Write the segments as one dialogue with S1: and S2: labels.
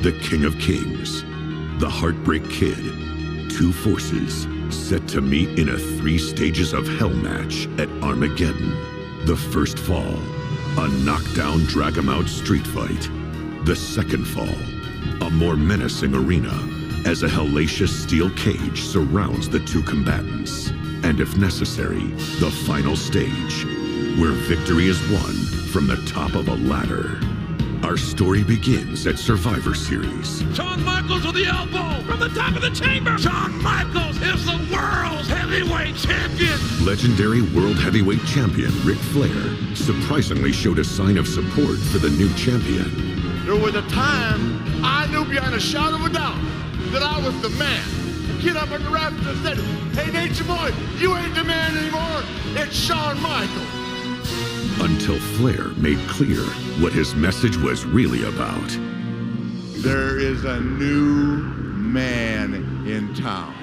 S1: the King of Kings, the Heartbreak Kid, two forces set to meet in a 3 stages of hell match at Armageddon. The first fall, a knockdown drag-em-out street fight. The second fall, a more menacing arena as a hellacious steel cage surrounds the two combatants. And if necessary, the final stage, where victory is won from the top of a ladder. Our story begins at Survivor Series.
S2: Shawn Michaels with the elbow from the top of the chamber. Shawn Michaels is the world's heavyweight champion.
S1: Legendary World Heavyweight Champion Ric Flair surprisingly showed a sign of support for the new champion.
S3: There was a time I knew beyond a shadow of a doubt that I was the man. Get up on the rafters and said, "Hey, Nature Boy, you ain't the man anymore. It's Shawn Michaels."
S1: Until Flair made clear what his message was really about.
S3: There is a new man in town.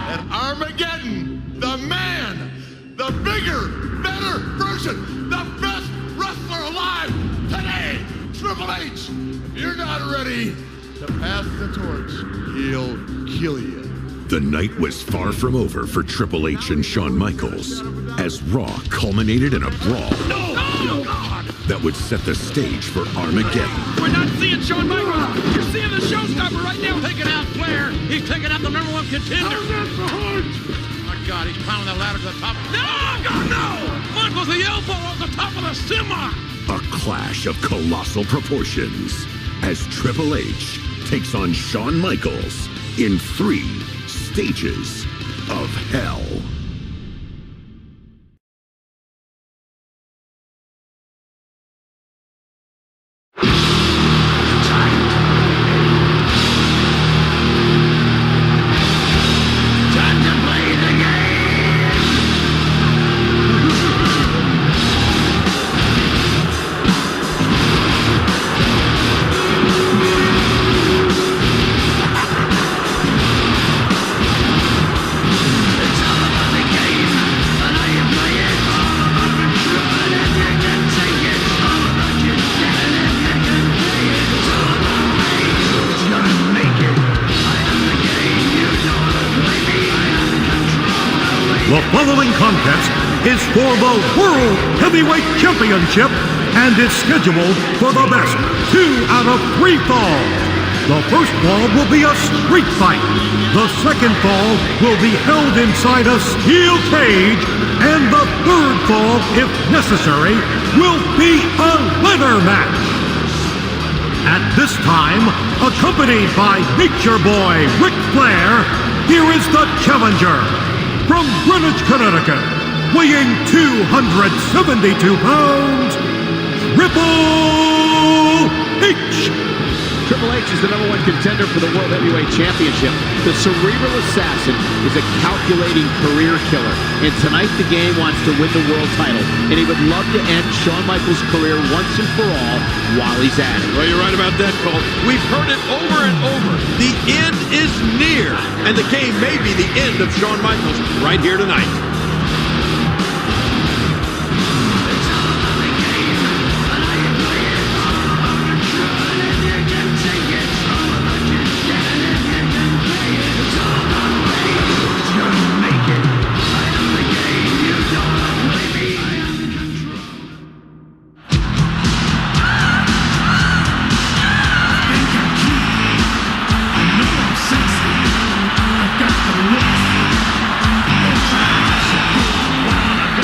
S3: At Armageddon, the man, the bigger, better version, the best wrestler alive today, Triple H. If you're not ready to pass the torch, he'll kill you.
S1: The night was far from over for Triple H and Shawn Michaels, as Raw culminated in a brawl that would set the stage for Armageddon.
S2: We're not seeing Shawn Michaels. You're seeing the showstopper right now. Taking out Flair. He's taking out the #1 contender. Oh my God, he's pounding that ladder to the top. No, God, no! Michaels the elbow on the top of the semi.
S1: A clash of colossal proportions as Triple H takes on Shawn Michaels in 3 stages of hell.
S4: The following contest is for the World Heavyweight Championship and is scheduled for the best 2 out of 3 falls. The first fall will be a street fight. The second fall will be held inside a steel cage. And the third fall, if necessary, will be a ladder match. At this time, accompanied by Nature Boy Ric Flair, here is the challenger. From Greenwich, Connecticut, weighing 272 pounds, Triple H.
S5: Triple H is the #1 contender for the World Heavyweight Championship. The cerebral assassin is a calculating career killer. And tonight the game wants to win the world title. And he would love to end Shawn Michaels' career once and for all while he's at it.
S2: Well, you're right about that, Cole. We've heard it over and over. The end is near. And the game may be the end of Shawn Michaels right here tonight.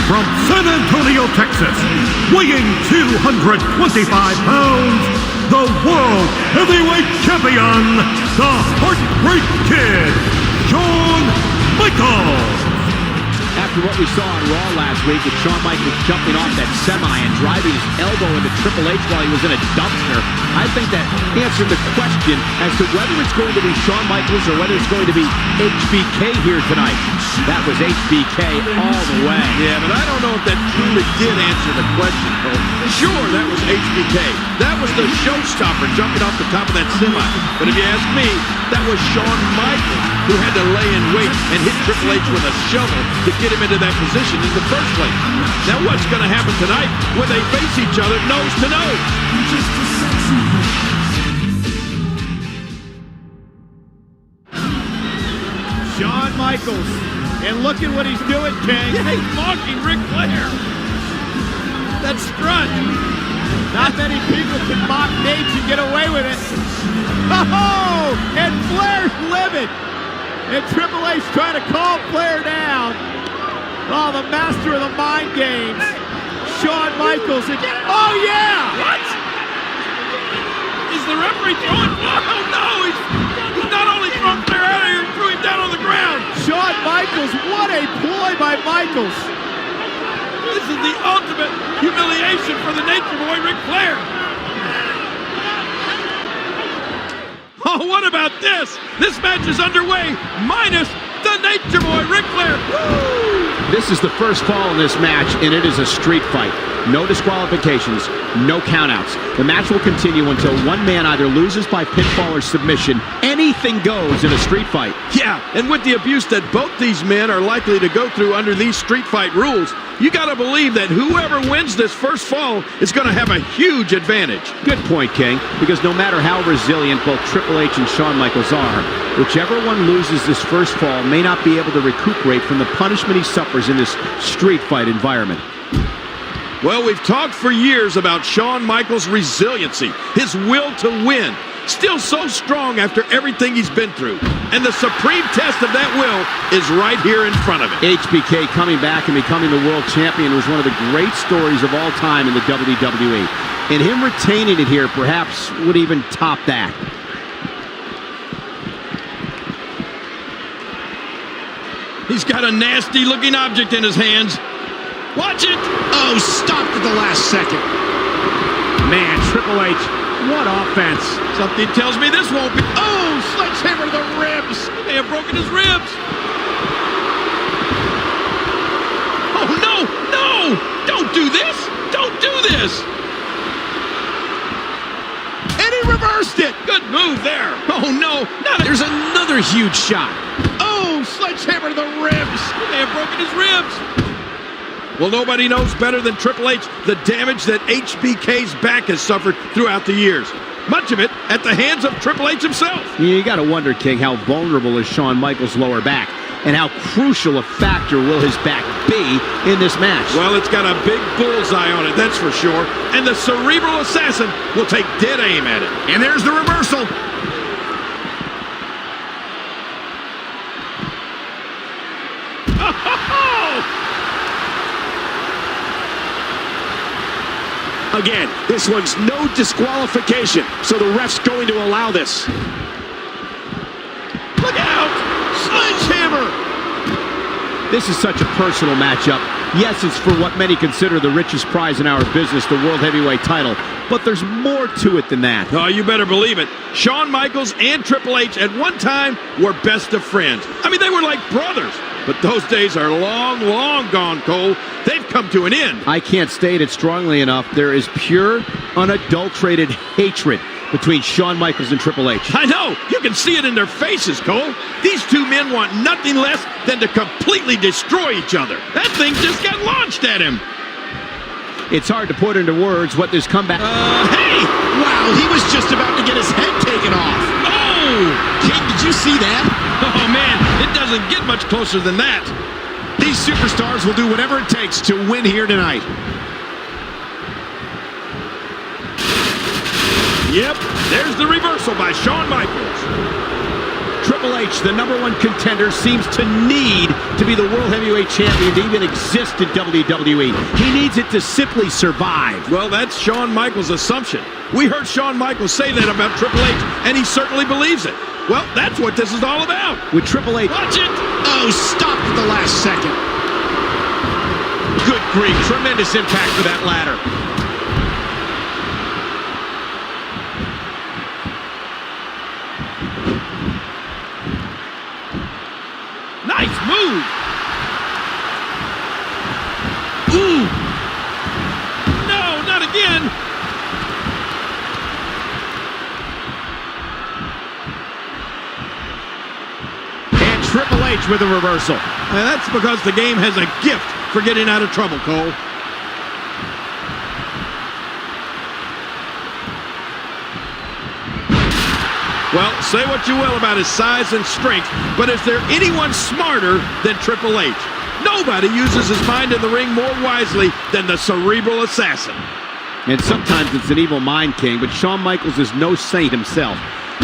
S4: From San Antonio, Texas, weighing 225 pounds, the World Heavyweight Champion, the Heartbreak Kid, Shawn Michaels.
S5: After what we saw on Raw last week with Shawn Michaels jumping off that semi and driving his elbow into Triple H while he was in a dumpster, I think that answered the question as to whether it's going to be Shawn Michaels or whether it's going to be HBK here tonight. That was HBK all the way.
S2: Yeah, but I don't know if that truly did answer the question, Cole. Sure, that was HBK. That was the showstopper jumping off the top of that semi. But if you ask me, that was Shawn Michaels who had to lay in wait and hit Triple H with a shovel to get him into that position in the first place. Now what's going to happen tonight when they face each other nose to nose?
S5: Michaels. And look at what he's doing, King.
S2: Yeah, he's mocking Ric Flair. That strut.
S5: Not many people can mock Nate and get away with it. Oh, and Flair's livid. And Triple H trying to calm Flair down. Oh, the master of the mind games. Shawn Michaels again. Oh, yeah!
S2: What? Is the referee throwing? Oh, no! He's not only throwing Flair out of here, he threw him down on the ground.
S5: Shawn Michaels, what a ploy by Michaels.
S2: This is the ultimate humiliation for the Nature Boy, Ric Flair. Oh, what about this? This match is underway, minus the Nature Boy, Ric Flair. Woo!
S5: This is the first fall in this match, and it is a street fight. No disqualifications, no countouts. The match will continue until one man either loses by pinfall or submission. Anything goes in a street fight.
S2: Yeah, and with the abuse that both these men are likely to go through under these street fight rules, you gotta believe that whoever wins this first fall is gonna have a huge advantage.
S5: Good point, King, because no matter how resilient both Triple H and Shawn Michaels are, whichever one loses this first fall may not be able to recuperate from the punishment he suffers in this street fight environment.
S2: Well, we've talked for years about Shawn Michaels' resiliency, his will to win. Still so strong after everything he's been through. And the supreme test of that will is right here in front of him.
S5: HBK coming back and becoming the world champion was one of the great stories of all time in the WWE. And him retaining it here perhaps would even top that.
S2: He's got a nasty looking object in his hands. Watch it!
S5: Oh, stopped at the last second. Man, Triple H, what offense.
S2: Something tells me this won't be...
S5: Oh, sledgehammer to the ribs.
S2: He may have broken his ribs. Oh, no! No! Don't do this! Don't do this!
S5: And he reversed it.
S2: Good move there. Oh, no!
S5: There's another huge shot. Oh, sledgehammer to the ribs.
S2: He may have broken his ribs. Well, nobody knows better than Triple H the damage that HBK's back has suffered throughout the years. Much of it at the hands of Triple H himself.
S5: You got to wonder, King, how vulnerable is Shawn Michaels' lower back, and how crucial a factor will his back be in this match.
S2: Well, it's got a big bullseye on it, that's for sure. And the cerebral assassin will take dead aim at it.
S5: And there's the reversal.
S6: Again, this one's no disqualification, so the ref's going to allow this.
S2: Look out! Sledgehammer!
S5: This is such a personal matchup. Yes, it's for what many consider the richest prize in our business, the World Heavyweight title. But there's more to it than that.
S2: Oh, you better believe it. Shawn Michaels and Triple H at one time were best of friends. I mean, they were like brothers. But those days are long, long gone, Cole. They've come to an end.
S5: I can't state it strongly enough. There is pure, unadulterated hatred between Shawn Michaels and Triple H.
S2: I know. You can see it in their faces, Cole. These two men want nothing less than to completely destroy each other. That thing just got launched at him.
S5: It's hard to put into words what this comeback...
S2: Hey!
S6: Wow, he was just about to get his head taken off.
S2: Oh!
S6: King, did you see that?
S2: Oh, man, it doesn't get much closer than that.
S6: These superstars will do whatever it takes to win here tonight.
S2: Yep, there's the reversal by Shawn Michaels.
S5: Triple H, the #1 contender, seems to need to be the World Heavyweight Champion to even exist in WWE. He needs it to simply survive.
S2: Well, that's Shawn Michaels' assumption. We heard Shawn Michaels say that about Triple H, and he certainly believes it. Well, that's what this is all about.
S5: With Triple H...
S2: Watch it!
S6: Oh, stopped at the last second. Good grief, tremendous impact for that ladder.
S2: Nice move! Ooh! No, not again!
S5: And Triple H with a reversal.
S2: And that's because the game has a gift for getting out of trouble, Cole. Well, say what you will about his size and strength, but is there anyone smarter than Triple H? Nobody uses his mind in the ring more wisely than the cerebral assassin.
S5: And sometimes it's an evil mind, King, but Shawn Michaels is no saint himself.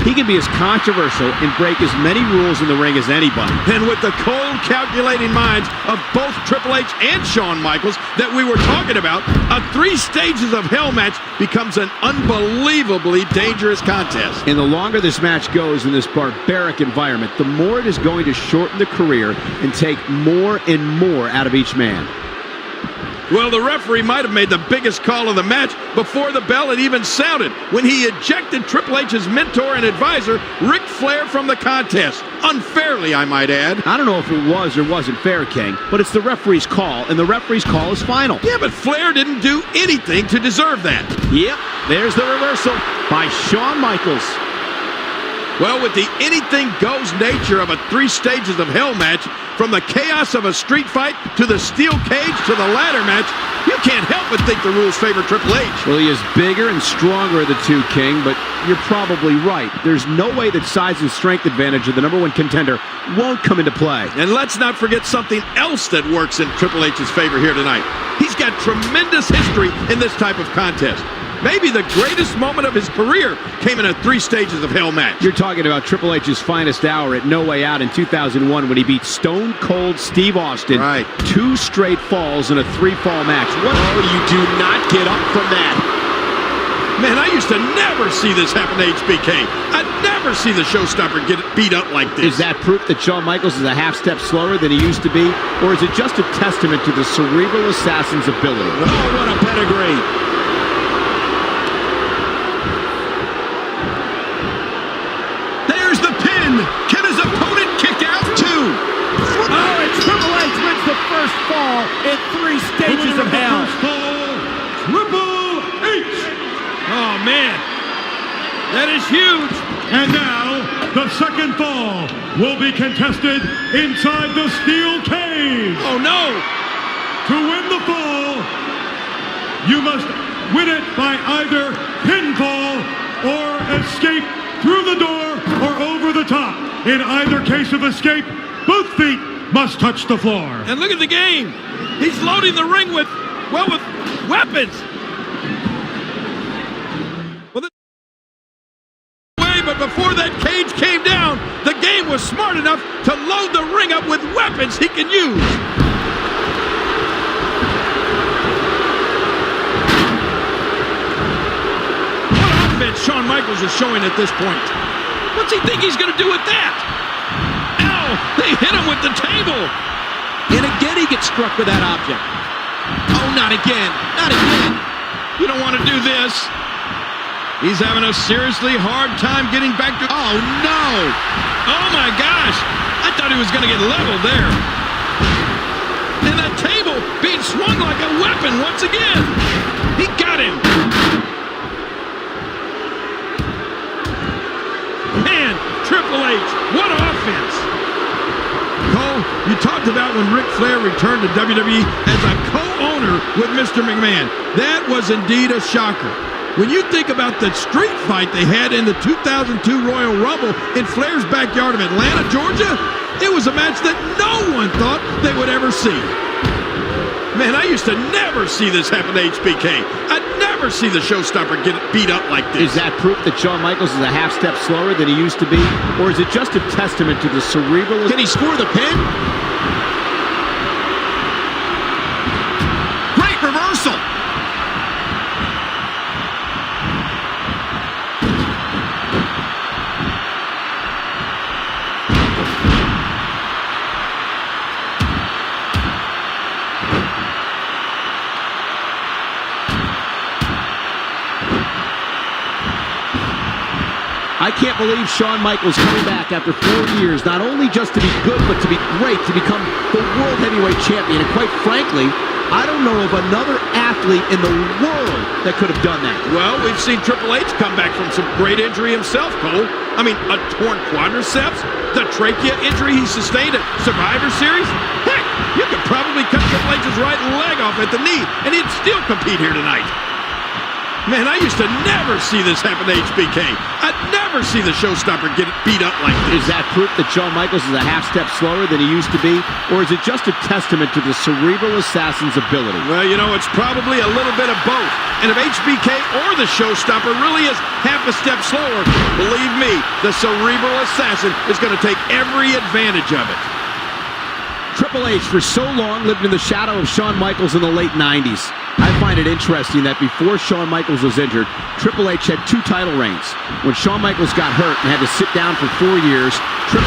S5: He can be as controversial and break as many rules in the ring as anybody.
S2: And with the cold, calculating minds of both Triple H and Shawn Michaels that we were talking about, a 3 stages of hell match becomes an unbelievably dangerous contest.
S5: And the longer this match goes in this barbaric environment, the more it is going to shorten the career and take more and more out of each man.
S2: Well, the referee might have made the biggest call of the match before the bell had even sounded when he ejected Triple H's mentor and advisor, Ric Flair, from the contest. Unfairly, I might add.
S5: I don't know if it was or wasn't fair, King, but it's the referee's call, and the referee's call is final.
S2: Yeah, but Flair didn't do anything to deserve that.
S5: Yep, there's the reversal by Shawn Michaels.
S2: Well, with the anything-goes nature of a 3 stages of hell match, from the chaos of a street fight to the steel cage to the ladder match, you can't help but think the rules favor Triple H.
S5: Well, he is bigger and stronger of the two, King, but you're probably right. There's no way that size and strength advantage of the #1 contender won't come into play.
S2: And let's not forget something else that works in Triple H's favor here tonight. He's got tremendous history in this type of contest. Maybe the greatest moment of his career came in a 3 stages of hell match.
S5: You're talking about Triple H's finest hour at No Way Out in 2001 when he beat Stone Cold Steve Austin.
S2: Right.
S5: 2 straight falls in a 3-fall match.
S6: What? Oh, you do not get up from that.
S2: Man, I used to never see this happen to HBK. I'd never see the showstopper get beat up like this.
S5: Is that proof that Shawn Michaels is a half step slower than he used to be? Or is it just a testament to the cerebral assassin's ability?
S6: Oh, what a pedigree.
S2: Can his opponent kick out too?
S5: Oh, and Triple H wins the first fall in 3 stages of hell.
S4: Triple H!
S2: Oh, man. That is huge.
S4: And now, the second fall will be contested inside the steel cage.
S2: Oh, no.
S4: To win the fall, you must win it by either pinfall or escape through the door or over the top. In either case of escape, both feet must touch the floor.
S2: And look at the game. He's loading the ring with weapons. Well, but before that cage came down, the game was smart enough to load the ring up with weapons he can use. Shawn Michaels is showing at this point. What's he think he's going to do with that? Ow! They hit him with the table.
S5: And again he gets struck with that object.
S2: Oh, not again. Not again. You don't want to do this. He's having a seriously hard time getting back to... Oh, no! Oh, my gosh! I thought he was going to get leveled there. And that table being swung like a weapon once again. He got him. Man, Triple H, what offense! Cole, you talked about when Ric Flair returned to WWE as a co-owner with Mr. McMahon. That was indeed a shocker. When you think about the street fight they had in the 2002 Royal Rumble in Flair's backyard of Atlanta, Georgia, it was a match that no one thought they would ever see. Man, I used to never see this happen to HBK. I'd never see the showstopper get beat up like this.
S5: Is that proof that Shawn Michaels is a half step slower than he used to be? Or is it just a testament to the cerebral...
S6: Can he score the pin? Great reversal.
S5: I can't believe Shawn Michaels coming back after 4 years, not only just to be good, but to be great, to become the World Heavyweight Champion. And quite frankly, I don't know of another athlete in the world that could have done that.
S2: Well, we've seen Triple H come back from some great injury himself, Cole. I mean, a torn quadriceps, the trachea injury he sustained at Survivor Series. Heck, you could probably cut Triple H's right leg off at the knee, and he'd still compete here tonight. Man, I used to never see this happen to HBK. I'd never see the showstopper get beat up like this.
S5: Is that proof that Shawn Michaels is a half step slower than he used to be? Or is it just a testament to the cerebral assassin's ability?
S2: Well, you know, it's probably a little bit of both. And if HBK or the showstopper really is half a step slower, believe me, the cerebral assassin is going to take every advantage of it.
S5: Triple H for so long lived in the shadow of Shawn Michaels in the late 90s. I find it interesting that before Shawn Michaels was injured, Triple H had 2 title reigns. When Shawn Michaels got hurt and had to sit down for 4 years,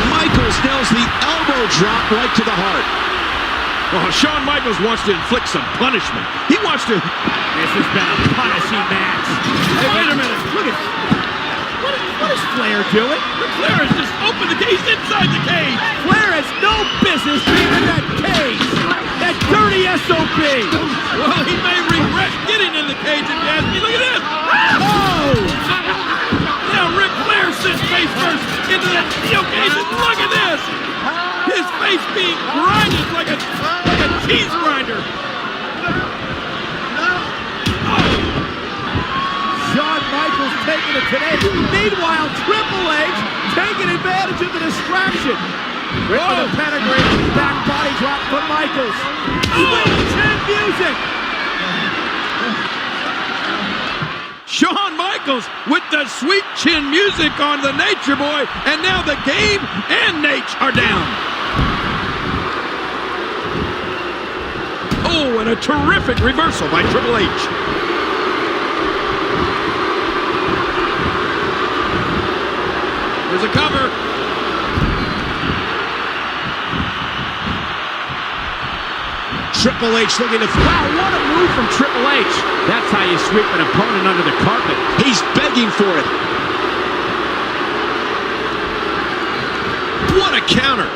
S6: Michaels nails the elbow drop right to the heart.
S2: Well, Shawn Michaels wants to inflict some punishment. He wants to...
S5: this has been a punishing match.
S2: Hey, wait a minute.
S5: Look at... What is Flair doing?
S2: Flair has just opened the cage inside the cage.
S5: Flair has no business being in that cage. That dirty SOB.
S2: Well, he may regret getting in the cage if you ask me. Look at this.
S5: Oh!
S2: Now Ric Flair sits face first into that steel cage, and look at this. His face being grinded like a cheese grinder.
S5: Shawn Michaels taking it today. Meanwhile, Triple H taking advantage of the distraction. With the pedigree, back body drop from Michaels. Sweet chin music.
S2: Shawn Michaels with the sweet chin music on the Nature Boy, and now the Game and Nate are down. Oh, and a terrific reversal by Triple H. There's a cover.
S6: Triple H looking to...
S5: Wow, what a move from Triple H. That's how you sweep an opponent under the carpet.
S6: He's begging for it.
S2: What a counter.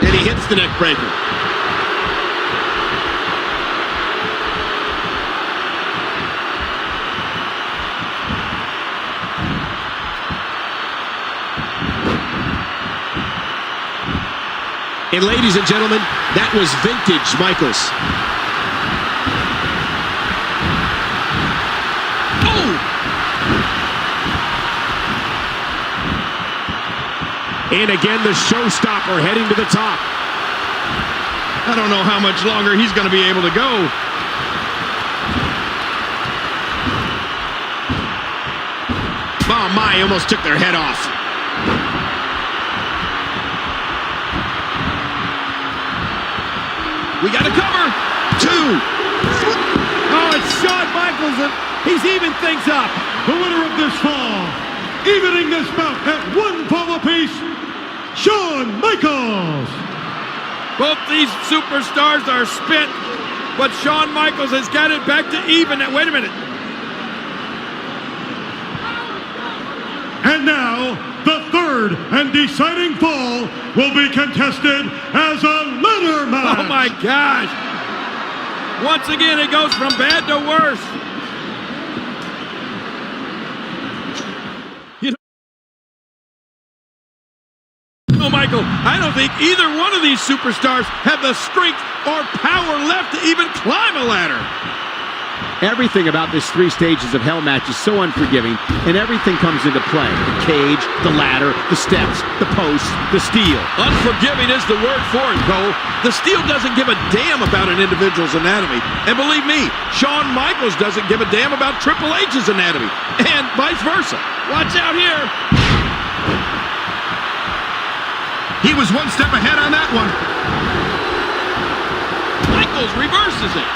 S2: And he hits the neck breaker.
S6: And ladies and gentlemen, that was vintage Michaels.
S2: Oh!
S6: And again, the showstopper heading to the top.
S2: I don't know how much longer he's going to be able to go.
S6: Oh my, almost took their head off.
S2: We got a cover. 2.
S5: Oh, it's Shawn Michaels, and he's even things up.
S4: The winner of this fall, evening this bout at 1 fall apiece, Shawn Michaels.
S2: Both these superstars are spent, but Shawn Michaels has got it back to even. Wait a minute.
S4: And now, the third and deciding fall will be contested as a ladder match.
S2: Oh my gosh. Once again, it goes from bad to worse. You know, Michael, I don't think either one of these superstars have the strength or power left to even climb a ladder.
S5: Everything about this 3 stages of hell match is so unforgiving, and everything comes into play. The cage, the ladder, the steps, the posts, the steel.
S2: Unforgiving is the word for it, Cole. The steel doesn't give a damn about an individual's anatomy. And believe me, Shawn Michaels doesn't give a damn about Triple H's anatomy. And vice versa. Watch out here.
S3: He was one step ahead on that one.
S2: Michaels reverses it.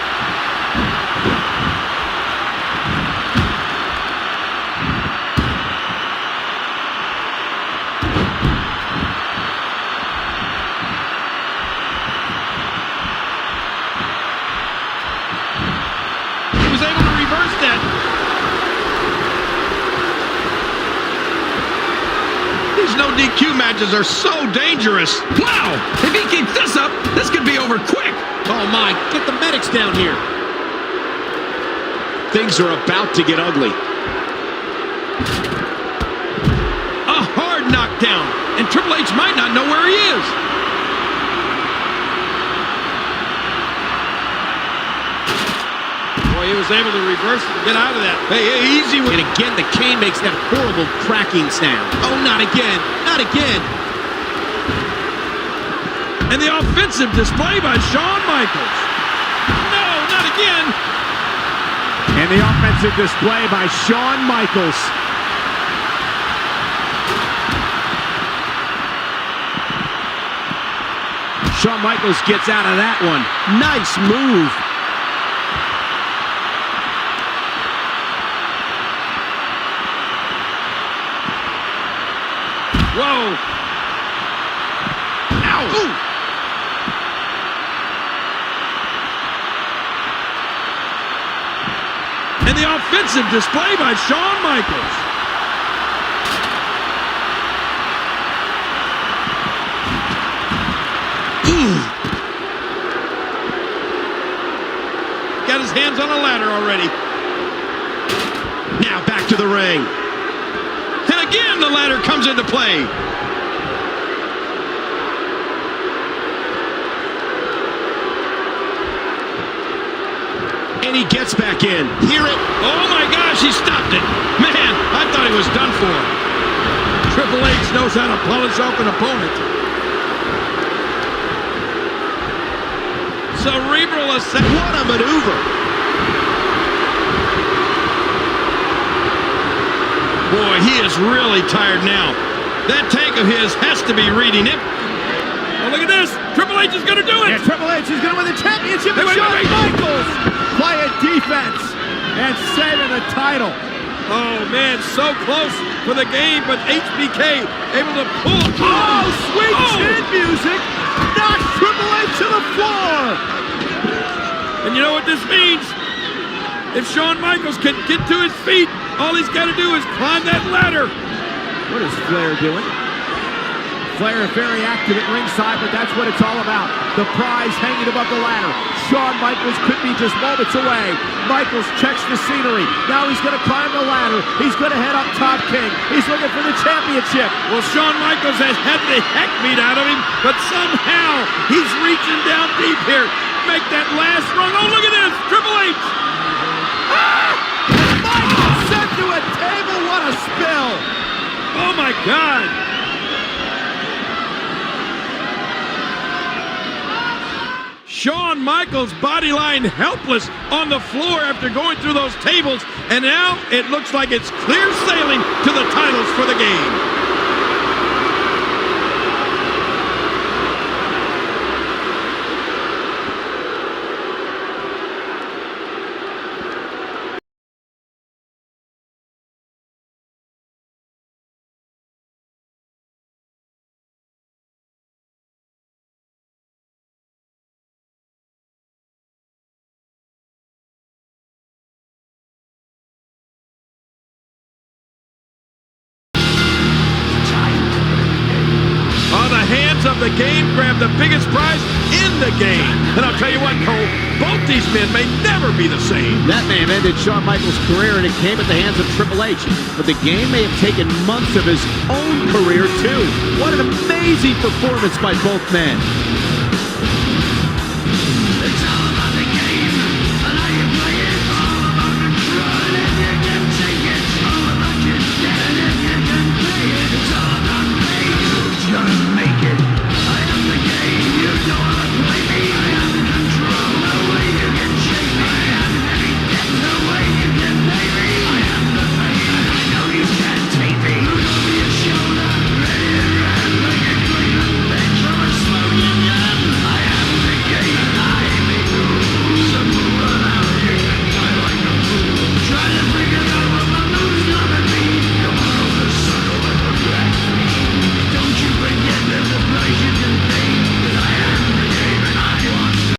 S2: No DQ matches are so dangerous.
S6: Wow! If he keeps this up, this could be over quick.
S2: Oh my, get the medics down here.
S6: Things are about to get ugly.
S2: A hard knockdown, and Triple H might not know where he is. was able to reverse it and get out of that. Hey, easy.
S5: And again, the cane makes that horrible cracking sound. Oh, not again. Not again.
S2: And the offensive display by Shawn Michaels. No, not again.
S5: And the offensive display by Shawn Michaels. Shawn Michaels gets out of that one. Nice move.
S2: Whoa. Ow. Ooh. And the offensive display by Shawn Michaels. Got his hands on a ladder already.
S6: Now back to the ring.
S2: And again, the ladder comes into play.
S6: And he gets back in. Hear it.
S2: Oh my gosh, he stopped it. Man, I thought he was done for. Triple H knows how to polish off an opponent. Cerebral assassin.
S6: What a maneuver.
S2: Boy, he is really tired now. That tank of his has to be reading him. Oh, look at this. Triple H is going to do it.
S5: And Triple H is going to win the championship.
S2: Hey, wait,
S5: Shawn
S2: wait, wait.
S5: Michaels playing defense and saving the title.
S2: Oh, man, so close for the game, but HBK able to pull.
S5: Oh, sweet chin music knocks Triple H to the floor.
S2: And you know what this means? If Shawn Michaels can get to his feet, all he's got to do is climb that ladder.
S5: What is Flair doing? Flair very active at ringside, but that's what it's all about. The prize hanging above the ladder. Shawn Michaels could be just moments away. Michaels checks the scenery. Now he's going to climb the ladder. He's going to head up top king. He's looking for the championship.
S2: Well, Shawn Michaels has had the heck beat out of him, but somehow he's reaching down deep here. Make that last rung. Oh, look at this. Triple H.
S5: Ah! Michaels sent to a table. What a spill.
S2: Oh, my God. Shawn Michaels body line helpless on the floor after going through those tables, and now it looks like it's clear sailing to the titles for the game. Of the game grab the biggest prize in the game. And I'll tell you what, Cole, both these men may never be the same.
S5: That may have ended Shawn Michaels' career, and it came at the hands of Triple H. But the game may have taken months of his own career, too. What an amazing performance by both men.